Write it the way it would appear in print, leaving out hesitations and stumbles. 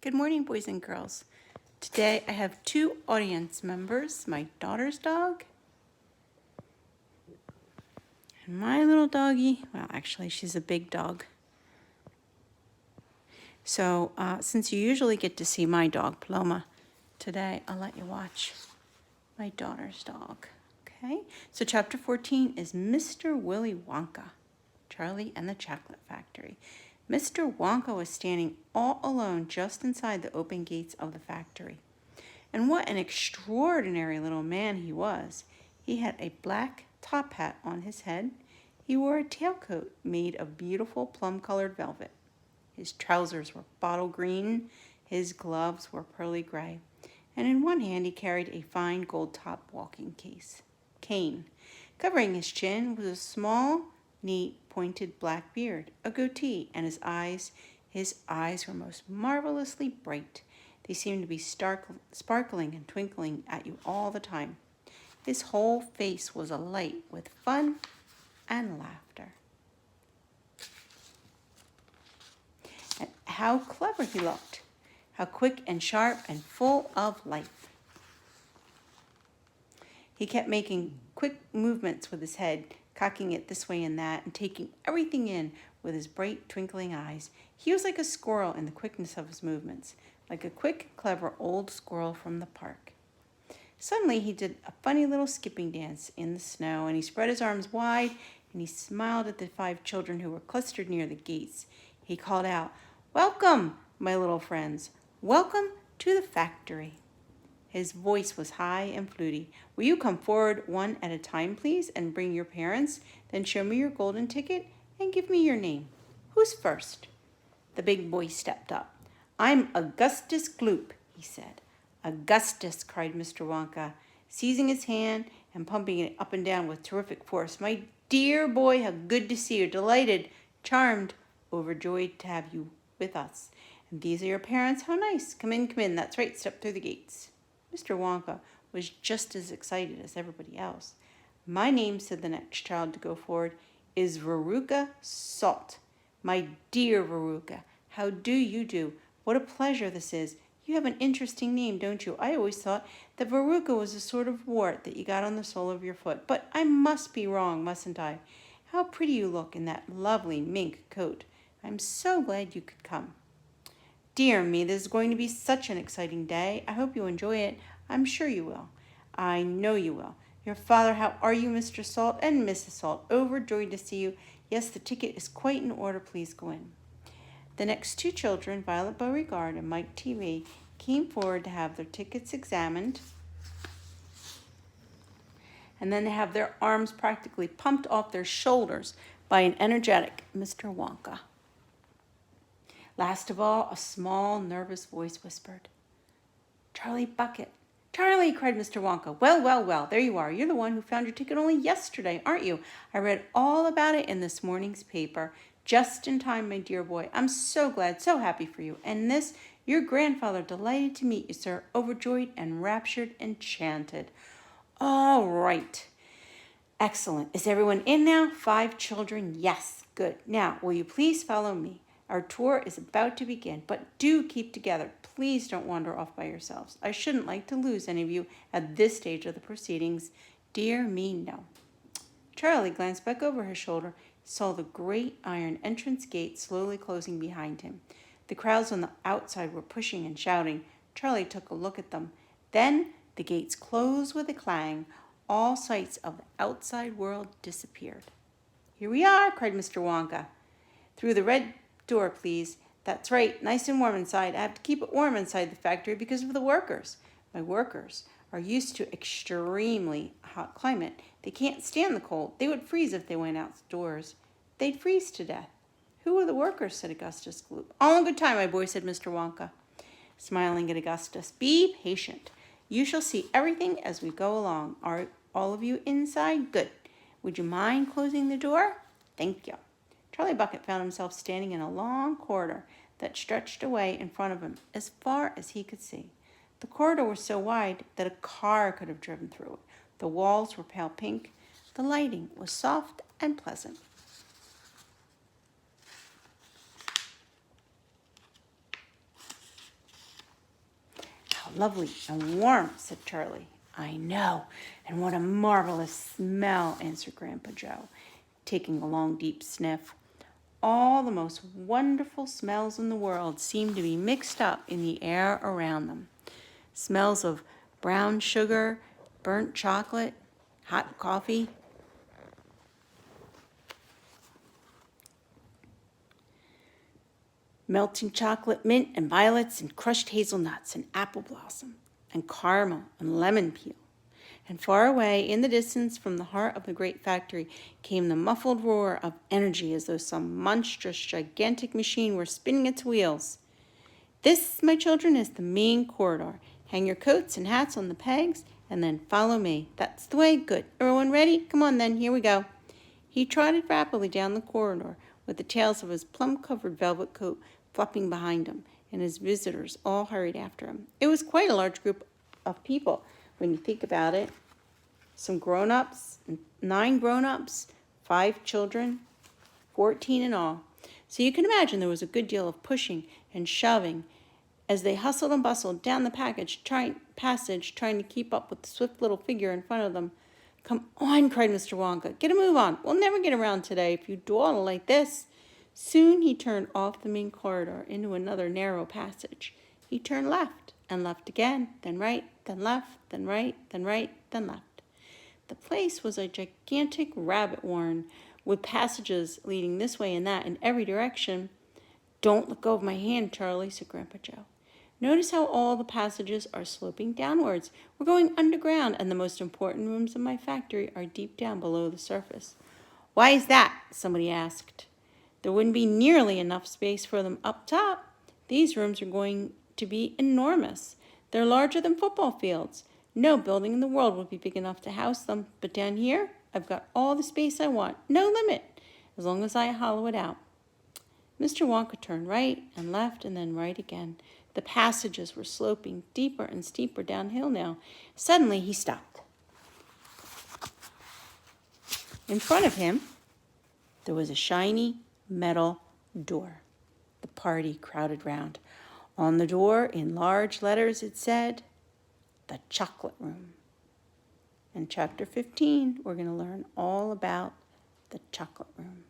Good morning, boys and girls. Today I have two audience members, my daughter's dog and my little doggie. Well, actually, she's a big dog. So since you usually get to see my dog, Paloma, today I'll let you watch my daughter's dog. Okay? So chapter 14 is Mr. Willy Wonka, Charlie and the Chocolate Factory. Mr. Wonka was standing all alone just inside the open gates of the factory. And what an extraordinary little man he was. He had a black top hat on his head. He wore a tailcoat made of beautiful plum-colored velvet. His trousers were bottle green. His gloves were pearly gray. And in one hand he carried a fine gold-topped walking cane. Covering his chin was a small, neat, pointed black beard, a goatee, and his eyes were most marvelously bright. They seemed to be sparkling and twinkling at you all the time. His whole face was alight with fun and laughter. And how clever he looked, how quick and sharp and full of life. He kept making quick movements with his head, cocking it this way and that, and taking everything in with his bright, twinkling eyes. He was like a squirrel in the quickness of his movements, like a quick, clever old squirrel from the park. Suddenly he did a funny little skipping dance in the snow, and he spread his arms wide, and he smiled at the 5 children who were clustered near the gates. He called out, "Welcome, my little friends. Welcome to the factory." His voice was high and fluty. "Will you come forward one at a time, please, and bring your parents? Then show me your golden ticket and give me your name. Who's first?" The big boy stepped up. "I'm Augustus Gloop," he said. "Augustus," cried Mr. Wonka, seizing his hand and pumping it up and down with terrific force. "My dear boy, how good to see you. Delighted, charmed, overjoyed to have you with us. And these are your parents. How nice. Come in. That's right. Step through the gates." Mr. Wonka was just as excited as everybody else. "My name," said the next child to go forward, "is Veruca Salt. My dear Veruca, how do you do? What a pleasure this is. You have an interesting name, don't you? I always thought that Veruca was a sort of wart that you got on the sole of your foot. But I must be wrong, mustn't I? How pretty you look in that lovely mink coat. I'm so glad you could come. Dear me, this is going to be such an exciting day. I hope you enjoy it. I'm sure you will. I know you will. Your father, how are you, Mr. Salt and Mrs. Salt? Overjoyed to see you. Yes, the ticket is quite in order. Please go in." The next 2 children, Violet Beauregard and Mike TV, came forward to have their tickets examined and then to have their arms practically pumped off their shoulders by an energetic Mr. Wonka. Last of all, a small, nervous voice whispered, "Charlie Bucket." "Charlie," cried Mr. Wonka. Well, there you are. You're the one who found your ticket only yesterday, aren't you? I read all about it in this morning's paper. Just in time, my dear boy. I'm so glad, so happy for you. And this, your grandfather, delighted to meet you, sir. Overjoyed, enraptured, enchanted." "All right. Excellent. Is everyone in now?" 5 children. "Yes. Good. Now, will you please follow me? Our tour is about to begin, but do keep together. Please don't wander off by yourselves. I shouldn't like to lose any of you at this stage of the proceedings. Dear me, no." Charlie glanced back over his shoulder, saw the great iron entrance gate slowly closing behind him. The crowds on the outside were pushing and shouting. Charlie took a look at them. Then the gates closed with a clang. All sights of the outside world disappeared. "Here we are," cried Mr. Wonka. "Through the red door, please. That's right, nice and warm inside. I have to keep it warm inside the factory because of the workers. My workers are used to extremely hot climate. They can't stand the cold. They would freeze if they went outdoors. They'd freeze to death." "Who are the workers?" said Augustus Gloop. "All in good time, my boy," said Mr. Wonka, smiling at Augustus. "Be patient. You shall see everything as we go along. Are all of you inside? Good. Would you mind closing the door? Thank you." Charlie Bucket found himself standing in a long corridor that stretched away in front of him as far as he could see. The corridor was so wide that a car could have driven through it. The walls were pale pink. The lighting was soft and pleasant. lovely and warm, said Charlie. I know, and what a marvelous smell, answered Grandpa Joe, taking a long, deep sniff. All the most wonderful smells in the world seemed to be mixed up in the air around them. Smells of brown sugar, burnt chocolate, hot coffee, melting chocolate, mint and violets and crushed hazelnuts and apple blossom and caramel and lemon peel. And far away in the distance from the heart of the great factory came the muffled roar of energy as though some monstrous, gigantic machine were spinning its wheels. This, my children, is the main corridor. Hang your coats and hats on the pegs and then follow me. That's the way. Good. Everyone ready? Come on then. Here we go. He trotted rapidly down the corridor with the tails of his plum-covered velvet coat flopping behind him, and his visitors all hurried after him. It was quite a large group of people when you think about it. Some grown-ups, 9 grown-ups, 5 children, 14 in all. So you can imagine there was a good deal of pushing and shoving as they hustled and bustled down the passage, trying to keep up with the swift little figure in front of them. Come on, cried Mr. Wonka. Get a move on. We'll never get around today if you dawdle like this. Soon he turned off the main corridor into another narrow passage. He turned left and left again, then right, then left, then right, then right, then left. The place was a gigantic rabbit warren with passages leading this way and that in every direction. Don't let go of my hand, Charlie, said Grandpa Joe. Notice how all the passages are sloping downwards. We're going underground, and the most important rooms of my factory are deep down below the surface. Why is that? Somebody asked. There wouldn't be nearly enough space for them up top. These rooms are going to be enormous. They're larger than football fields. No building in the world would be big enough to house them. But down here, I've got all the space I want. No limit, as long as I hollow it out. Mr. Wonka turned right and left and then right again. The passages were sloping deeper and steeper downhill now. Suddenly, he stopped. In front of him, there was a shiny metal door. The party crowded round. On the door, in large letters, it said, "The Chocolate Room." In Chapter 15, we're going to learn all about the Chocolate Room.